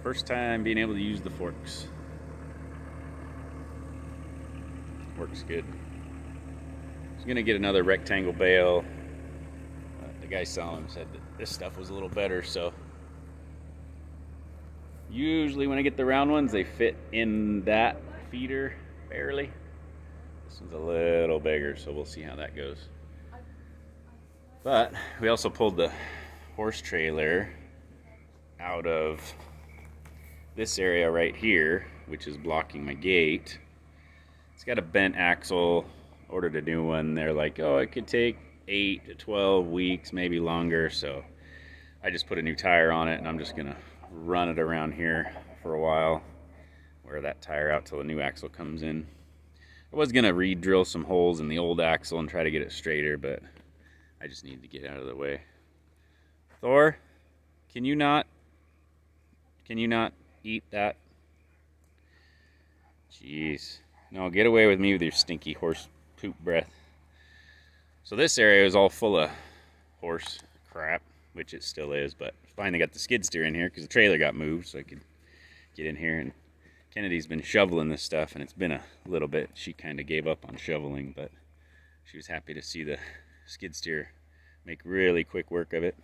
First time being able to use the forks. Works good. I was gonna get another rectangle bale. The guy selling them said that this stuff was a little better, so usually when I get the round ones, they fit in that feeder barely. This one's a little bigger, so we'll see how that goes. But we also pulled the horse trailer out of this area right here, which is blocking my gate. It's got a bent axle. Ordered a new one. They're like, oh, it could take 8 to 12 weeks, maybe longer. So I just put a new tire on it, and I'm just gonna run it around here for a while, wear that tire out till the new axle comes in. I was gonna re-drill some holes in the old axle and try to get it straighter, but I just need to get out of the way. Thor, can you not eat that? Jeez. No, get away with me with your stinky horse poop breath. So this area is all full of horse crap, which it still is, but finally got the skid steer in here because the trailer got moved so I could get in here. And Kennedy's been shoveling this stuff, and it's been a little bit. She kind of gave up on shoveling, but she was happy to see the skid steer make really quick work of it.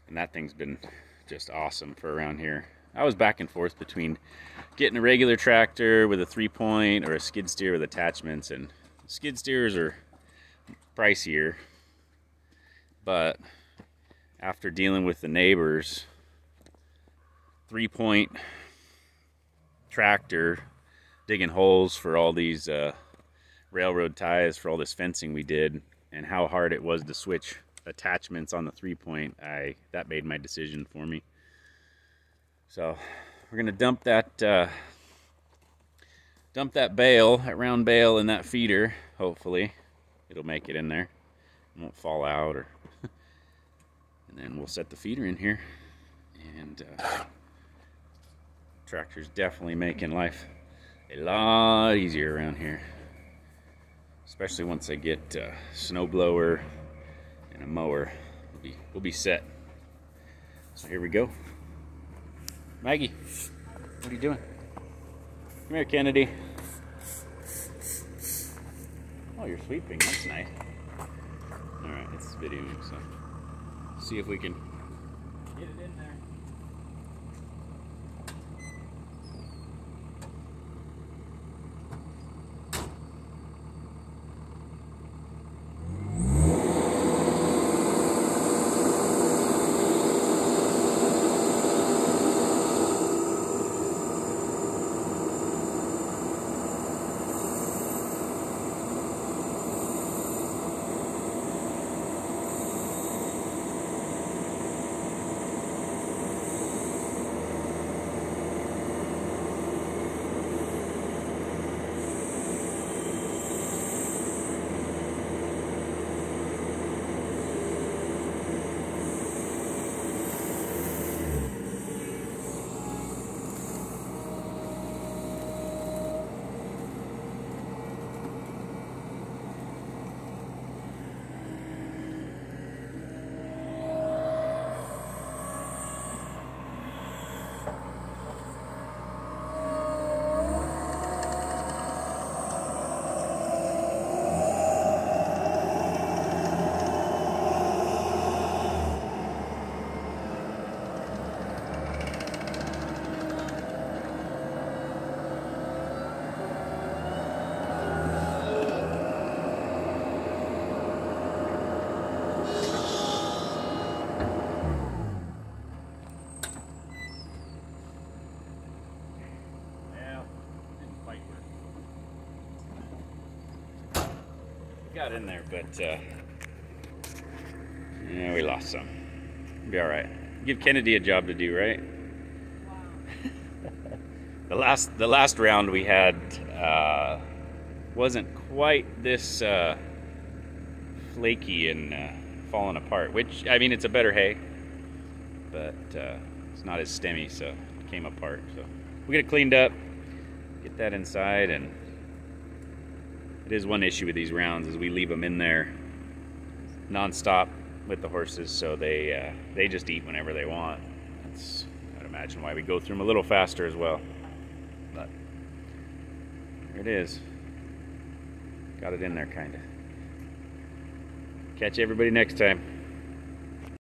And that thing's been just awesome for around here. I was back and forth between getting a regular tractor with a 3-point or a skid steer with attachments, and skid steers are pricier, but after dealing with the neighbors, 3-point tractor digging holes for all these railroad ties for all this fencing we did, and how hard it was to switch attachments on the 3-point, that made my decision for me. So we're gonna dump that bale, that round bale, in that feeder. Hopefully it'll make it in there, it won't fall out, or and then we'll set the feeder in here. And tractor's definitely making life a lot easier around here, especially once I get a snow blower and a mower. We'll be set. So here we go. Maggie, what are you doing? Come here, Kennedy. Oh, you're sweeping. That's nice. All right, it's videoing, so see if we can get it in there. Got in there, but yeah, we lost some. It'll be all right. Give Kennedy a job to do, right? Wow. the last round we had wasn't quite this flaky and falling apart. Which, I mean, it's a better hay, but it's not as stemmy, so it came apart. So we get it cleaned up, get that inside, and it is one issue with these rounds is we leave them in there non-stop with the horses, so they just eat whenever they want. That's kind imagine why we go through them a little faster as well. But there it is. Got it in there, kind of. Catch everybody next time.